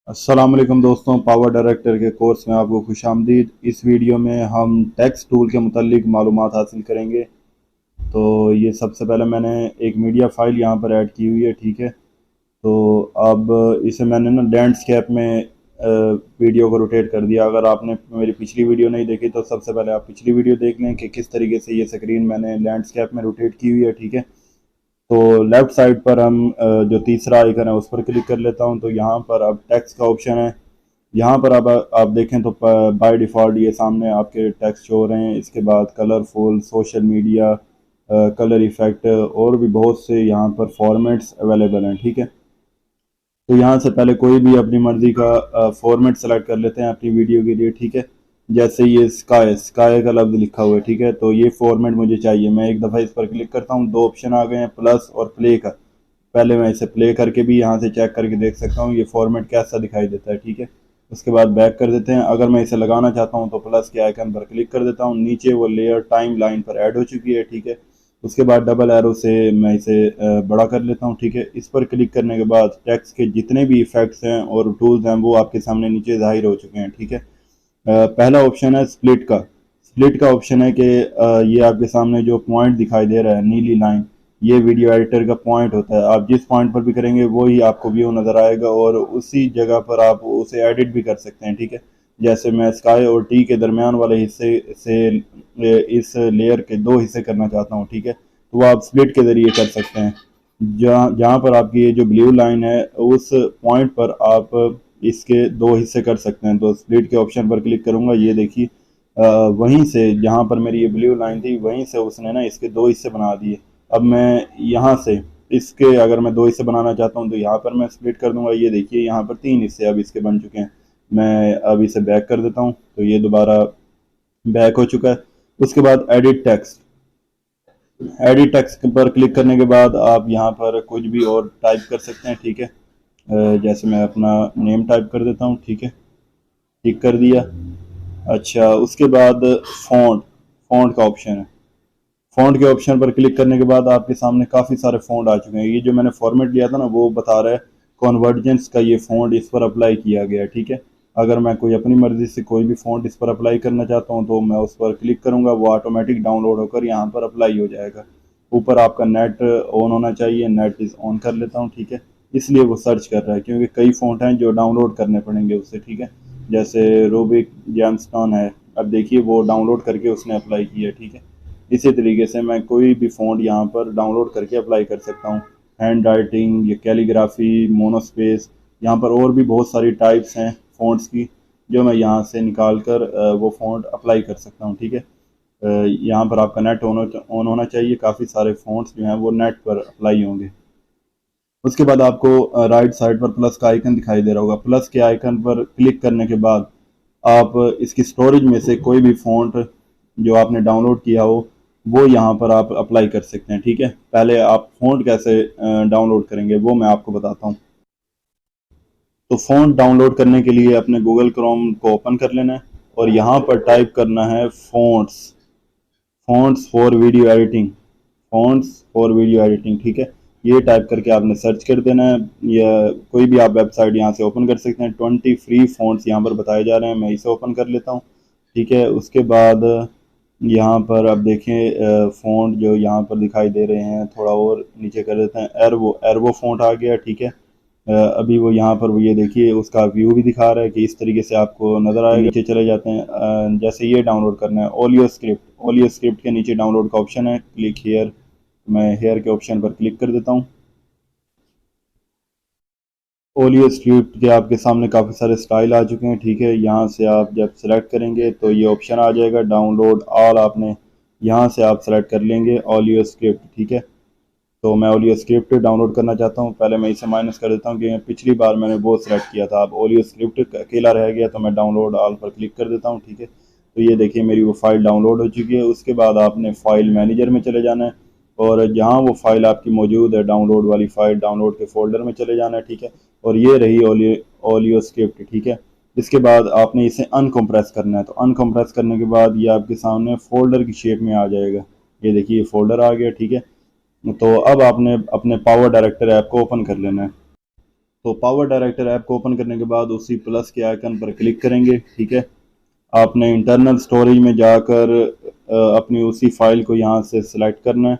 अस्सलाम वालेकुम दोस्तों, पावर डायरेक्टर के कोर्स में आपको खुशामदीद। इस वीडियो में हम टेक्स्ट टूल के मुतालिक मालूमात हासिल करेंगे। तो ये सबसे पहले मैंने एक मीडिया फाइल यहाँ पर ऐड की हुई है, ठीक है। तो अब इसे मैंने ना लैंडस्केप में वीडियो को रोटेट कर दिया। अगर आपने मेरी पिछली वीडियो नहीं देखी तो सबसे पहले आप पिछली वीडियो देख लें कि किस तरीके से ये स्क्रीन मैंने लैंडस्केप में रोटेट की हुई है, ठीक है। तो लेफ्ट साइड पर हम जो तीसरा आइकन है उस पर क्लिक कर लेता हूँ। तो यहाँ पर अब टेक्स्ट का ऑप्शन है। यहाँ पर अब आप देखें तो बाय डिफ़ॉल्ट ये सामने आपके टेक्स्ट शो हो रहे हैं। इसके बाद colourful, social media, colour effect और भी बहुत से यहाँ पर फॉर्मेट्स अवेलेबल हैं, ठीक है। तो यहाँ से पहले कोई भी अपनी मर्ज़ी का फॉर्मेट सेलेक्ट कर लेते हैं अपनी वीडियो के लिए, ठीक है। जैसे ये स्काई स्काई का लफ्ज़ लिखा हुआ है, ठीक है। तो ये फॉर्मेट मुझे चाहिए। मैं एक दफ़ा इस पर क्लिक करता हूँ, दो ऑप्शन आ गए हैं, प्लस और प्ले का। पहले मैं इसे प्ले करके भी यहाँ से चेक करके देख सकता हूँ ये फॉर्मेट कैसा दिखाई देता है, ठीक है। उसके बाद बैक कर देते हैं। अगर मैं इसे लगाना चाहता हूँ तो प्लस के आइकन पर क्लिक कर देता हूँ। नीचे वो लेयर टाइम लाइन पर ऐड हो चुकी है, ठीक है। उसके बाद डबल एरो से मैं इसे बड़ा कर लेता हूँ, ठीक है। इस पर क्लिक करने के बाद टेक्स्ट के जितने भी इफेक्ट्स हैं और टूल्स हैं वो आपके सामने नीचे जाहिर हो चुके हैं, ठीक है। पहला ऑप्शन है स्प्लिट का। स्प्लिट का ऑप्शन है कि ये आपके सामने जो पॉइंट दिखाई दे रहा है, नीली लाइन, ये वीडियो एडिटर का पॉइंट होता है। आप जिस पॉइंट पर भी करेंगे वो ही आपको व्यू नज़र आएगा और उसी जगह पर आप उसे एडिट भी कर सकते हैं, ठीक है। जैसे मैं स्काई और टी के दरमियान वाले हिस्से से इस लेयर के दो हिस्से करना चाहता हूँ, ठीक है। तो वो आप स्प्लिट के ज़रिए कर सकते हैं। जहाँ जहाँ पर आपकी ये जो ब्लू लाइन है उस पॉइंट पर आप इसके दो हिस्से कर सकते हैं। तो स्प्लिट के ऑप्शन पर क्लिक करूँगा, ये देखिए वहीं से जहाँ पर मेरी ये ब्लू लाइन थी वहीं से उसने ना इसके दो हिस्से बना दिए। अब मैं यहाँ से इसके अगर मैं दो हिस्से बनाना चाहता हूँ तो यहाँ पर मैं स्प्लिट कर दूंगा। ये देखिए यहाँ पर तीन हिस्से अब इसके बन चुके हैं। मैं अब इसे बैक कर देता हूँ तो ये दोबारा बैक हो चुका है। उसके बाद एडिट टेक्स्ट पर क्लिक करने के बाद आप यहाँ पर कुछ भी और टाइप कर सकते हैं, ठीक है। जैसे मैं अपना नेम टाइप कर देता हूँ, ठीक है। टिक कर दिया। अच्छा, उसके बाद फ़ॉन्ट फ़ॉन्ट का ऑप्शन है। फ़ॉन्ट के ऑप्शन पर क्लिक करने के बाद आपके सामने काफ़ी सारे फ़ॉन्ट आ चुके हैं। ये जो मैंने फॉर्मेट लिया था ना वो बता रहा है कॉन्वर्जेंस का ये फ़ॉन्ट इस पर अप्लाई किया गया है, ठीक है। अगर मैं कोई अपनी मर्ज़ी से कोई भी फ़ॉन्ट इस पर अप्लाई करना चाहता हूँ तो मैं उस पर क्लिक करूँगा, वो ऑटोमेटिक डाउनलोड होकर यहाँ पर अप्लाई हो जाएगा। ऊपर आपका नेट ऑन होना चाहिए, नेट इज़ ऑन कर लेता हूँ, ठीक है। इसलिए वो सर्च कर रहा है क्योंकि कई फ़ॉन्ट हैं जो डाउनलोड करने पड़ेंगे उससे, ठीक है। जैसे रूबिक जेमस्टोन है, अब देखिए वो डाउनलोड करके उसने अप्लाई किया है, ठीक है। इसी तरीके से मैं कोई भी फ़ॉन्ट यहाँ पर डाउनलोड करके अप्लाई कर सकता हूँ। हैंड राइटिंग या कैलीग्राफी, मोनोस्पेस, यहाँ पर और भी बहुत सारी टाइप्स हैं फ़ॉन्ट्स की जो मैं यहाँ से निकाल कर वो फ़ॉन्ट अप्लाई कर सकता हूँ, ठीक है। यहाँ पर आपका नेट ऑन होना चाहिए। काफ़ी सारे फ़ॉन्ट्स जो हैं वो नेट पर अप्लाई होंगे। उसके बाद आपको राइट साइड पर प्लस का आइकन दिखाई दे रहा होगा। प्लस के आइकन पर क्लिक करने के बाद आप इसकी स्टोरेज में से कोई भी फ़ॉन्ट जो आपने डाउनलोड किया हो वो यहाँ पर आप अप्लाई कर सकते हैं, ठीक है। पहले आप फ़ॉन्ट कैसे डाउनलोड करेंगे वो मैं आपको बताता हूँ। तो फ़ॉन्ट डाउनलोड करने के लिए अपने गूगल क्रोम को ओपन कर लेना है और यहाँ पर टाइप करना है fonts fonts for video editing fonts for video editing, ठीक है। ये टाइप करके आपने सर्च कर देना है या कोई भी आप वेबसाइट यहाँ से ओपन कर सकते हैं। 20 फ्री फ़ॉन्ट्स यहाँ पर बताए जा रहे हैं, मैं इसे ओपन कर लेता हूँ, ठीक है। उसके बाद यहाँ पर आप देखें फ़ॉन्ट जो यहाँ पर दिखाई दे रहे हैं, थोड़ा और नीचे कर देते हैं। एर्वो एर्वो फ़ॉन्ट आ गया, ठीक है। अभी वो यहाँ पर वो ये देखिए उसका व्यू भी दिखा रहा है कि इस तरीके से आपको नज़र आएगा। नीचे चले जाते हैं। जैसे ये डाउनलोड करना है ओलियो स्क्रिप्ट के नीचे डाउनलोड का ऑप्शन है, क्लिक हेयर। मैं हेयर के ऑप्शन पर क्लिक कर देता हूँ। ओलियो स्क्रिप्ट के आपके सामने काफ़ी सारे स्टाइल आ चुके हैं, ठीक है। यहाँ से आप जब सेलेक्ट करेंगे तो ये ऑप्शन आ जाएगा डाउनलोड ऑल। आपने यहाँ से आप सेलेक्ट कर लेंगे ओलियो स्क्रिप्ट, ठीक है। तो मैं ओलियो स्क्रिप्ट डाउनलोड करना चाहता हूँ। पहले मैं इसे माइनस कर देता हूँ कि पिछली बार मैंने वो सेलेक्ट किया था। अब ओलियो स्क्रिप्ट अकेला रह गया तो मैं डाउनलोड ऑल पर क्लिक कर देता हूँ, ठीक है। तो ये देखिए मेरी वो फाइल डाउनलोड हो चुकी है। उसके बाद आपने फाइल मैनेजर में चले जाना है और जहाँ वो फाइल आपकी मौजूद है डाउनलोड वाली फाइल, डाउनलोड के फोल्डर में चले जाना है, ठीक है। और ये रही ओलियो स्क्रिप्ट, ठीक है। इसके बाद आपने इसे अनकम्प्रेस करना है। तो अनकम्प्रेस करने के बाद ये आपके सामने फोल्डर की शेप में आ जाएगा। ये देखिए फोल्डर आ गया, ठीक है। तो अब आपने अपने पावर डायरेक्टर ऐप को ओपन कर लेना है। तो पावर डायरेक्टर ऐप को ओपन करने के बाद उसी प्लस के आइकन पर क्लिक करेंगे। ठीक है, आपने इंटरनल स्टोरेज में जाकर अपनी उसी फाइल को यहाँ से सिलेक्ट करना है,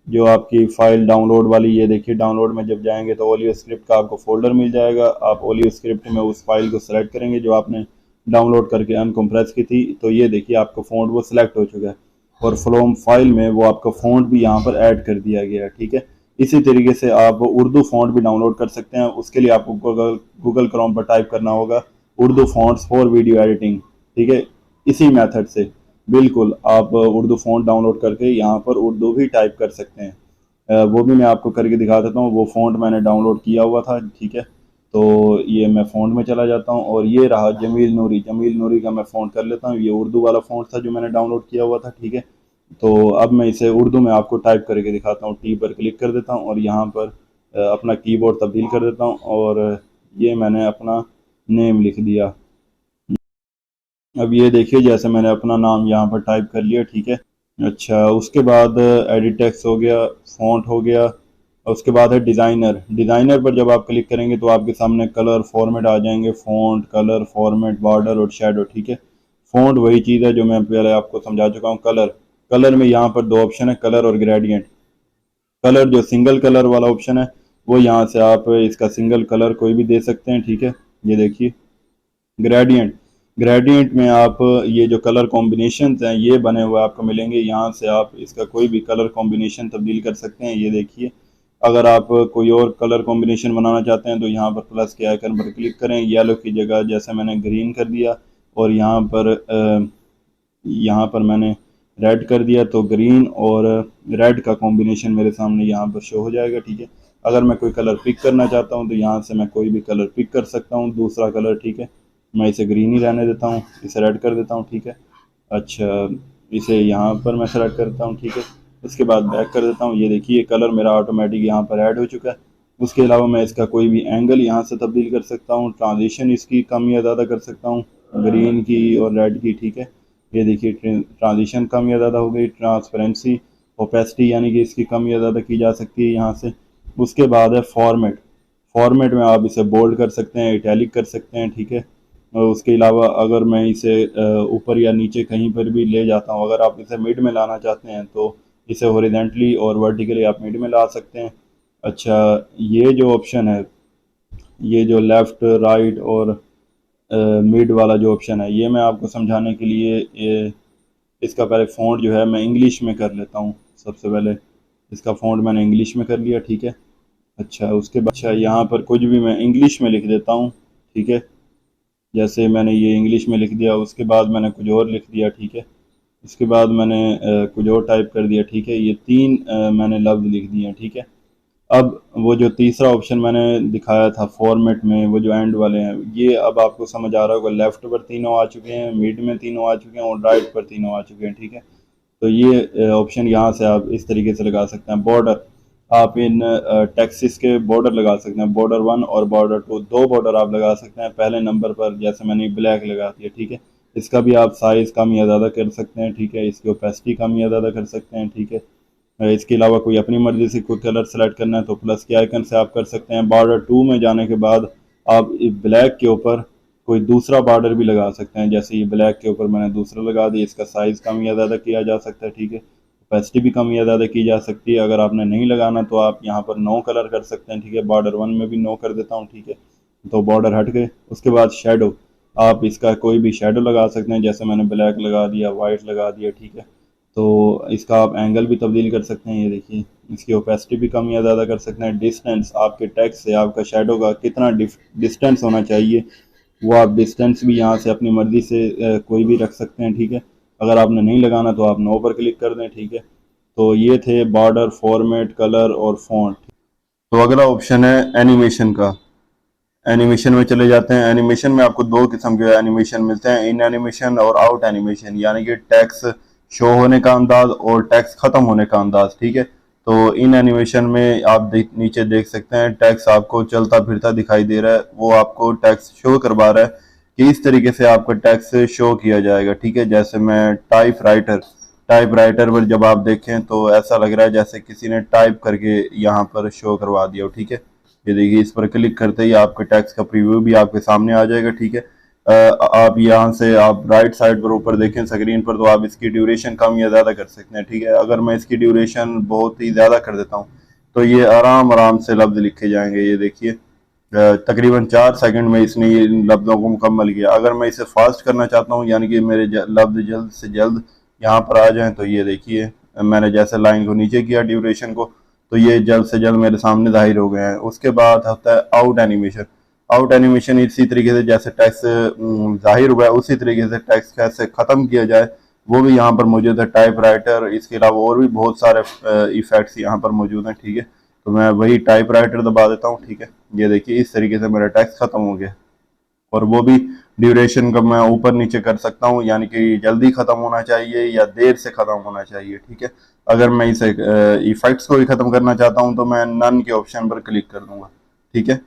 जो आपकी फ़ाइल डाउनलोड वाली। ये देखिए, डाउनलोड में जब जाएंगे तो ओलियो स्क्रिप्ट का आपको फ़ोल्डर मिल जाएगा। आप ओलियो स्क्रिप्ट में उस फाइल को सिलेक्ट करेंगे जो आपने डाउनलोड करके अनकम्प्रेस की थी। तो ये देखिए, आपका फ़ॉन्ट वो सिलेक्ट हो चुका है और फ्लोम फाइल में वो आपका फ़ॉन्ट भी यहाँ पर ऐड कर दिया गया है। ठीक है, इसी तरीके से आप उर्दू फ़ॉन्ट भी डाउनलोड कर सकते हैं। उसके लिए आपको गूगल क्रोम पर टाइप करना होगा Urdu fonts for video editing. ठीक है, इसी मेथड से बिल्कुल आप उर्दू फ़ॉन्ट डाउनलोड करके यहाँ पर उर्दू भी टाइप कर सकते हैं। वो भी मैं आपको करके दिखा देता हूँ। वो फ़ॉन्ट मैंने डाउनलोड किया हुआ था। ठीक है, तो ये मैं फ़ॉन्ट में चला जाता हूँ और ये रहा जमील नूरी। जमील नूरी का मैं फ़ॉन्ट कर लेता हूँ। ये उर्दू वाला फ़ॉन्ट था जो मैंने डाउनलोड किया हुआ था। ठीक है, तो अब मैं इसे उर्दू में आपको टाइप करके दिखाता हूँ। टी पर क्लिक कर देता हूँ और यहाँ पर अपना कीबोर्ड तब्दील कर देता हूँ और ये मैंने अपना नेम लिख दिया। अब ये देखिए, जैसे मैंने अपना नाम यहाँ पर टाइप कर लिया। ठीक है, अच्छा, उसके बाद एडिट टेक्स्ट हो गया, फ़ॉन्ट हो गया। और उसके बाद है डिज़ाइनर। डिज़ाइनर पर जब आप क्लिक करेंगे तो आपके सामने कलर फॉर्मेट आ जाएंगे, फ़ॉन्ट, कलर, फॉर्मेट, बॉर्डर और शेडो। ठीक है, फ़ॉन्ट वही चीज़ है जो मैं पहले आपको समझा चुका हूँ। कलर, कलर में यहाँ पर दो ऑप्शन है, कलर और ग्रेडियंट। कलर जो सिंगल कलर वाला ऑप्शन है वो यहाँ से आप इसका सिंगल कलर कोई भी दे सकते हैं। ठीक है, ये देखिए। ग्रेडियंट, ग्रेडियंट में आप ये जो कलर कॉम्बिनेशन हैं ये बने हुए आपको मिलेंगे। यहाँ से आप इसका कोई भी कलर कॉम्बिनेशन तब्दील कर सकते हैं। ये देखिए, अगर आप कोई और कलर कॉम्बिनेशन बनाना चाहते हैं तो यहाँ पर प्लस के आइकन पर क्लिक करें। येलो की जगह जैसे मैंने ग्रीन कर दिया और यहाँ पर मैंने रेड कर दिया, तो ग्रीन और रेड का कॉम्बिनेशन मेरे सामने यहाँ पर शो हो जाएगा। ठीक है, अगर मैं कोई कलर पिक करना चाहता हूँ तो यहाँ से मैं कोई भी कलर पिक कर सकता हूँ, दूसरा कलर। ठीक है, मैं इसे ग्रीन ही रहने देता हूँ, इसे रेड कर देता हूँ। ठीक है, अच्छा, इसे यहाँ पर मैं सेलेक्ट करता हूँ। ठीक है, उसके बाद बैक कर देता हूँ। ये देखिए, कलर मेरा ऑटोमेटिक यहाँ पर ऐड हो चुका है। उसके अलावा मैं इसका कोई भी एंगल यहाँ से तब्दील कर सकता हूँ, ट्रांजिशन इसकी कम या ज़्यादा कर सकता हूँ, ग्रीन की और रेड की। ठीक है, ये देखिए, ट्रांजिशन कम या ज़्यादा हो गई। ट्रांसपेरेंसी, ओपेसिटी यानी कि इसकी कम या ज़्यादा की जा सकती है यहाँ से। उसके बाद है फॉर्मेट। फॉर्मेट में आप इसे बोल्ड कर सकते हैं, इटैलिक कर सकते हैं। ठीक है, और उसके अलावा अगर मैं इसे ऊपर या नीचे कहीं पर भी ले जाता हूँ, अगर आप इसे मिड में लाना चाहते हैं तो इसे हॉरिजॉन्टली और वर्टिकली आप मिड में ला सकते हैं। अच्छा, ये जो ऑप्शन है, ये जो लेफ़्ट, राइट और मिड वाला जो ऑप्शन है, ये मैं आपको समझाने के लिए इसका पहले फ़ॉन्ट जो है मैं इंग्लिश में कर लेता हूँ। सबसे पहले इसका फ़ॉन्ट मैंने इंग्लिश में कर लिया। ठीक है, अच्छा, उसके बाद अच्छा यहाँ पर कुछ भी मैं इंग्लिश में लिख देता हूँ। ठीक है, जैसे मैंने ये इंग्लिश में लिख दिया, उसके बाद मैंने कुछ और लिख दिया। ठीक है, उसके बाद मैंने कुछ और टाइप कर दिया। ठीक है, ये तीन मैंने लफ्ज़ लिख दिए। ठीक है, अब वो जो तीसरा ऑप्शन मैंने दिखाया था फॉर्मेट में, वो जो एंड वाले हैं, ये अब आपको समझ आ रहा होगा। लेफ़्ट पर तीनों आ चुके हैं, मिड में तीनों आ चुके हैं और राइट पर तीनों आ चुके हैं। ठीक है, तो ये ऑप्शन यहाँ से आप इस तरीके से लगा सकते हैं। बॉर्डर, आप इन टेक्सिस के बॉर्डर लगा सकते हैं, बॉर्डर 1 और बॉर्डर 2, दो बॉर्डर आप लगा सकते हैं। पहले नंबर पर जैसे मैंने ब्लैक लगा दिया। ठीक है, इसका भी आप साइज़ कम या ज़्यादा कर सकते हैं। ठीक है, इसकी ओपेसिटी कम या ज़्यादा कर सकते हैं। ठीक है, इसके अलावा कोई अपनी मर्ज़ी से कोई कलर सेलेक्ट करना है तो प्लस के आइकन से आप कर सकते हैं। बॉर्डर 2 में जाने के बाद आप ब्लैक के ऊपर कोई दूसरा बॉर्डर भी लगा सकते हैं। जैसे ये ब्लैक के ऊपर मैंने दूसरा लगा दिया, इसका साइज़ कम या ज़्यादा किया जा सकता है। ठीक है, ओपेसिटी भी कम या ज़्यादा की जा सकती है। अगर आपने नहीं लगाना तो आप यहाँ पर नो कलर कर सकते हैं। ठीक है, बॉर्डर 1 में भी नो कर देता हूँ। ठीक है, तो बॉर्डर हट गए। उसके बाद शेडो, आप इसका कोई भी शेडो लगा सकते हैं। जैसे मैंने ब्लैक लगा दिया, वाइट लगा दिया। ठीक है, तो इसका आप एंगल भी तब्दील कर सकते हैं। ये देखिए, इसकी ओपेसिटी भी कम या ज़्यादा कर सकते हैं। डिस्टेंस, आपके टेक्स्ट से आपका शेडो का कितना डिस्टेंस होना चाहिए, वो आप डिस्टेंस भी यहाँ से अपनी मर्ज़ी से कोई भी रख सकते हैं। ठीक है, अगर आपने नहीं लगाना तो आप नो पर क्लिक कर दें। ठीक है, तो ये थे बॉर्डर, फॉर्मेट, कलर और फॉन्ट। तो अगला ऑप्शन है एनिमेशन का। एनिमेशन में चले जाते हैं। एनिमेशन में आपको दो किस्म के एनिमेशन मिलते हैं, इन एनिमेशन और आउट एनिमेशन, यानी कि टैक्स शो होने का अंदाज और टैक्स ख़त्म होने का अंदाज। ठीक है, तो इन एनिमेशन में आप नीचे देख सकते हैं टैक्स आपको चलता फिरता दिखाई दे रहा है, वो आपको टैक्स शो करवा रहा है कि इस तरीके से आपका टैक्स शो किया जाएगा। ठीक है, जैसे मैं टाइप राइटर पर जब आप देखें तो ऐसा लग रहा है जैसे किसी ने टाइप करके यहाँ पर शो करवा दिया हो। ठीक है, ये देखिए इस पर क्लिक करते ही आपके टेक्स्ट का प्रीव्यू भी आपके सामने आ जाएगा, ठीक है। आप यहाँ से आप राइट साइड पर ऊपर देखें स्क्रीन पर, तो आप इसकी ड्यूरेशन कम या ज़्यादा कर सकते हैं, ठीक है। अगर मैं इसकी ड्यूरेशन बहुत ही ज़्यादा कर देता हूँ तो ये आराम आराम से लफ्ज़ लिखे जाएंगे। ये देखिए तकरीबन 4 सेकंड में इसने ये इन लफ्ज़ों को मुकम्मल किया। अगर मैं इसे फास्ट करना चाहता हूँ, यानी कि मेरे लफ्ज़ जल्द से जल्द यहाँ पर आ जाएं, तो ये देखिए मैंने जैसे लाइन को नीचे किया ड्यूरेशन को, तो ये जल्द से जल्द मेरे सामने जाहिर हो गए हैं। उसके बाद होता है आउट एनिमेशन। आउट एनिमेशन इसी तरीके से जैसे टेक्स्ट जाहिर हुआ है उसी तरीके से टेक्स्ट कैसे ख़त्म किया जाए वो भी यहाँ पर मौजूद है। टाइप राइटर, इसके अलावा और भी बहुत सारे इफेक्ट्स यहाँ पर मौजूद हैं, ठीक है। तो मैं वही टाइप राइटर दबा देता हूँ, ठीक है। ये देखिए इस तरीके से मेरा टेक्स्ट ख़त्म हो गया, और वो भी ड्यूरेशन का मैं ऊपर नीचे कर सकता हूँ, यानी कि जल्दी ख़त्म होना चाहिए या देर से ख़त्म होना चाहिए, ठीक है। अगर मैं इसे इफेक्ट्स को भी ख़त्म करना चाहता हूँ तो मैं नन के ऑप्शन पर क्लिक कर दूंगा, ठीक है।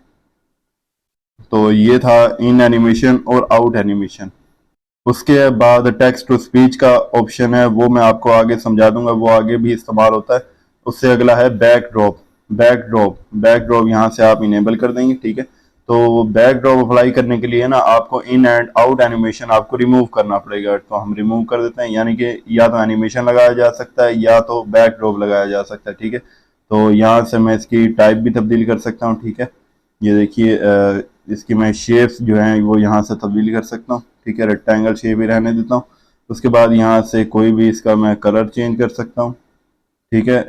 तो ये था इन एनिमेशन और आउट एनिमेशन। उसके बाद टेक्स्ट टू स्पीच का ऑप्शन है, वो मैं आपको आगे समझा दूंगा, वो आगे भी इस्तेमाल होता है। उससे अगला है बैकड्रॉप। बैकड्रॉप यहाँ से आप इनेबल कर देंगे, ठीक है। तो बैकड्रॉप अप्लाई करने के लिए ना आपको इन एंड आउट एनिमेशन आपको रिमूव करना पड़ेगा। तो हम रिमूव कर देते हैं, यानी कि या तो एनिमेशन लगाया जा सकता है या तो बैकड्रॉप लगाया जा सकता है, ठीक है। तो यहाँ से मैं इसकी टाइप भी तब्दील कर सकता हूँ, ठीक है। ये देखिए इसकी मैं शेप्स जो हैं वो यहाँ से तब्दील कर सकता हूँ, ठीक है। रेक्टेंगल शेप ही रहने देता हूँ। उसके बाद यहाँ से कोई भी इसका मैं कलर चेंज कर सकता हूँ, ठीक है।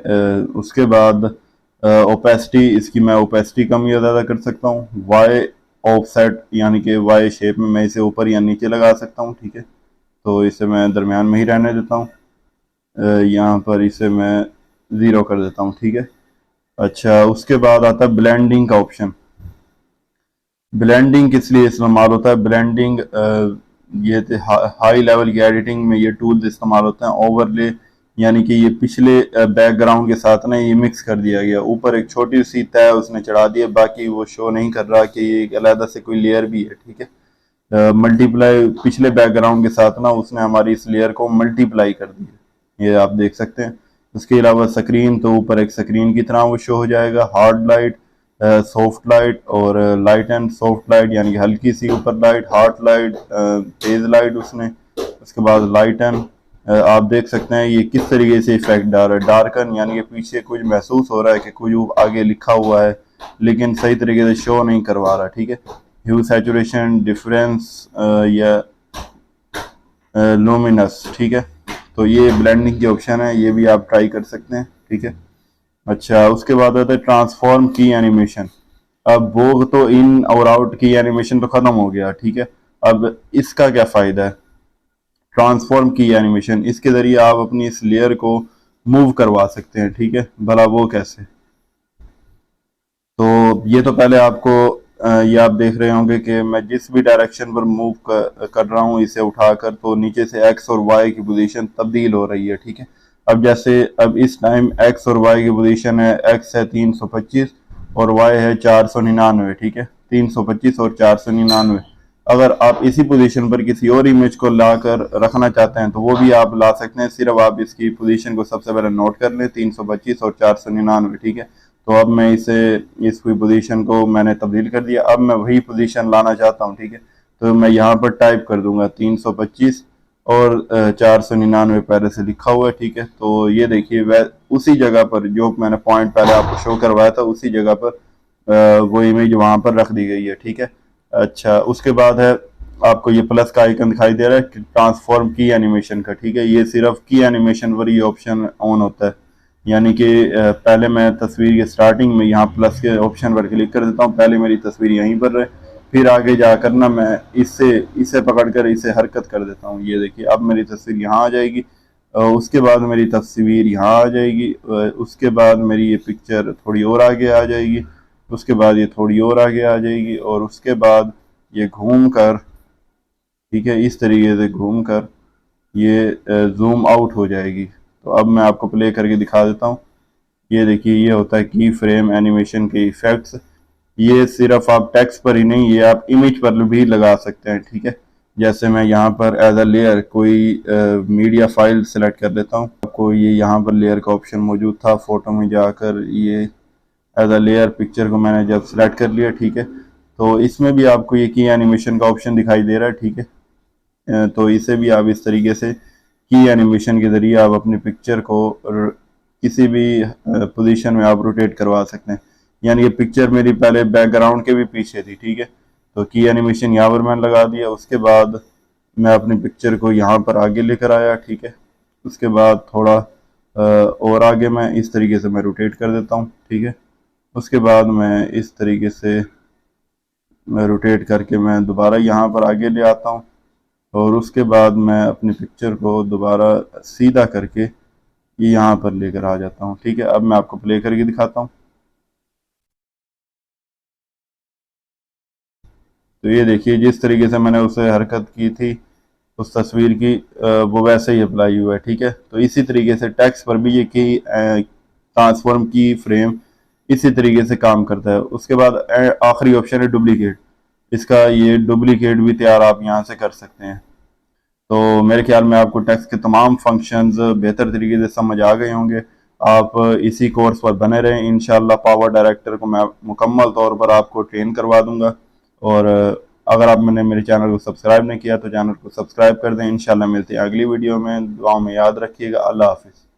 उसके बाद ओपेसिटी, इसकी मैं ओपेसिटी कम या ज़्यादा कर सकता हूँ। वाई ऑफसेट, यानी कि वाई शेप में मैं इसे ऊपर या नीचे लगा सकता हूँ, ठीक है। तो इसे मैं दरमियान में ही रहने देता हूँ। यहाँ पर इसे मैं 0 कर देता हूँ, ठीक है। अच्छा, उसके बाद आता है ब्लेंडिंग का ऑप्शन। ब्लेंडिंग किस लिए इस्तेमाल होता है? ब्लेंडिंग ये हाई लेवल की एडिटिंग में ये टूल्स इस्तेमाल होते हैं। ओवरले, यानी कि ये पिछले बैकग्राउंड के साथ ना ये मिक्स कर दिया गया, ऊपर एक छोटी सी तय उसने चढ़ा दी है, बाकी वो शो नहीं कर रहा कि ये अलहदा से कोई लेयर भी है, ठीक है। मल्टीप्लाई, पिछले बैकग्राउंड के साथ ना उसने हमारी इस लेयर को मल्टीप्लाई कर दिया, ये आप देख सकते हैं। उसके अलावा स्क्रीन, तो ऊपर एक स्क्रीन की तरह वो शो हो जाएगा। हार्ड लाइट, सॉफ्ट लाइट और लाइट एंड सॉफ्ट लाइट, यानी कि हल्की सी ऊपर लाइट, हार्ड लाइट, तेज लाइट उसने। उसके बाद लाइट एंड आप देख सकते हैं ये किस तरीके से इफेक्ट डाल रहा है। डार्कन, यानी कि पीछे कुछ महसूस हो रहा है कि कुछ आगे लिखा हुआ है लेकिन सही तरीके से शो नहीं करवा रहा, ठीक है। ह्यू, सैचुरेशन, डिफरेंस या लुमिनस, ठीक है। तो ये ब्लेंडिंग के ऑप्शन है, ये भी आप ट्राई कर सकते हैं, ठीक है। अच्छा, उसके बाद आता है ट्रांसफॉर्म की एनिमेशन। अब वो तो इन और आउट की एनिमेशन तो खत्म हो गया, ठीक है। अब इसका क्या फायदा है? ट्रांसफॉर्म की एनिमेशन, इसके जरिए आप अपनी इस लेयर को मूव करवा सकते हैं, ठीक है। भला वो कैसे? तो ये तो पहले आपको ये आप देख रहे होंगे कि मैं जिस भी डायरेक्शन पर मूव कर रहा हूँ इसे उठाकर, तो नीचे से एक्स और वाई की पोजीशन तब्दील हो रही है, ठीक है। अब जैसे अब इस टाइम एक्स और वाई की पोजीशन है, एक्स है 325 और वाई है 499, ठीक है। 325 और 499। अगर आप इसी पोजीशन पर किसी और इमेज को लाकर रखना चाहते हैं तो वो भी आप ला सकते हैं। सिर्फ आप इसकी पोजीशन को सबसे पहले नोट कर लें, 325 और 499, ठीक है। तो अब मैं इसकी पोजीशन को मैंने तब्दील कर दिया। अब मैं वही पोजीशन लाना चाहता हूँ, ठीक है। तो मैं यहाँ पर टाइप कर दूंगा 325 और 499 पहले से लिखा हुआ है, ठीक है। तो ये देखिए वह उसी जगह पर जो मैंने पॉइंट पहले आपको शो करवाया था उसी जगह पर वो इमेज वहाँ पर रख दी गई है, ठीक है। अच्छा, उसके बाद है आपको ये प्लस का आइकन दिखाई दे रहा है ट्रांसफॉर्म की एनिमेशन का, ठीक है। ये सिर्फ की एनिमेशन पर ये ऑप्शन ऑन होता है, यानी कि पहले मैं तस्वीर के स्टार्टिंग में यहाँ प्लस के ऑप्शन पर क्लिक कर देता हूँ, पहले मेरी तस्वीर यहीं पर रहे, फिर आगे जाकर ना मैं इसे पकड़कर इसे हरकत कर देता हूँ। ये देखिए अब मेरी तस्वीर यहाँ आ जाएगी, उसके बाद मेरी तस्वीर यहाँ आ जाएगी, उसके बाद मेरी ये पिक्चर थोड़ी और आगे आ जाएगी, उसके बाद ये थोड़ी और आगे आ जाएगी, और उसके बाद ये घूम कर, ठीक है, इस तरीके से घूम कर ये जूम आउट हो जाएगी। तो अब मैं आपको प्ले करके दिखा देता हूँ। ये देखिए ये होता है की फ्रेम एनिमेशन के इफेक्ट्स। ये सिर्फ आप टेक्स्ट पर ही नहीं, ये आप इमेज पर भी लगा सकते हैं, ठीक है। जैसे मैं यहाँ पर एज अ लेयर कोई मीडिया फाइल सेलेक्ट कर लेता हूँ। आपको ये यहाँ पर लेयर का ऑप्शन मौजूद था, फोटो में जाकर ये एज अ लेयर पिक्चर को मैंने जब सेलेक्ट कर लिया, ठीक है, तो इसमें भी आपको ये की एनिमेशन का ऑप्शन दिखाई दे रहा है, ठीक है। तो इसे भी आप इस तरीके से की एनिमेशन के ज़रिए आप अपनी पिक्चर को किसी भी पोजीशन में आप रोटेट करवा सकते हैं। यानी ये पिक्चर मेरी पहले बैकग्राउंड के भी पीछे थी, ठीक है, तो की एनिमेशन यहाँ पर मैंने लगा दिया। उसके बाद मैं अपनी पिक्चर को यहाँ पर आगे लेकर आया, ठीक है। उसके बाद थोड़ा और आगे मैं इस तरीके से मैं रोटेट कर देता हूँ, ठीक है। उसके बाद मैं इस तरीके से मैं रोटेट करके मैं दोबारा यहाँ पर आगे ले आता हूँ और उसके बाद मैं अपनी पिक्चर को दोबारा सीधा करके ये यहाँ पर लेकर आ जाता हूँ, ठीक है। अब मैं आपको प्ले करके दिखाता हूँ। तो ये देखिए जिस तरीके से मैंने उसे हरकत की थी उस तस्वीर की, वो वैसे ही अप्लाई हुआ है, ठीक है। तो इसी तरीके से टेक्स्ट पर भी ये की ट्रांसफॉर्म की फ्रेम इसी तरीके से काम करता है। उसके बाद आखिरी ऑप्शन है डुप्लीकेट। इसका ये डुप्लीकेट भी तैयार आप यहाँ से कर सकते हैं। तो मेरे ख्याल में आपको टेक्स्ट के तमाम फंक्शंस बेहतर तरीके से समझ आ गए होंगे। आप इसी कोर्स पर बने रहें, इंशाल्लाह पावर डायरेक्टर को मैं मुकम्मल तौर पर आपको ट्रेन करवा दूंगा। और अगर आप मैंने मेरे चैनल को सब्सक्राइब नहीं किया तो चैनल को सब्सक्राइब कर दें। इंशाल्लाह मिलते हैं अगली वीडियो में। दुआ में याद रखिएगा। अल्लाह हाफिज़।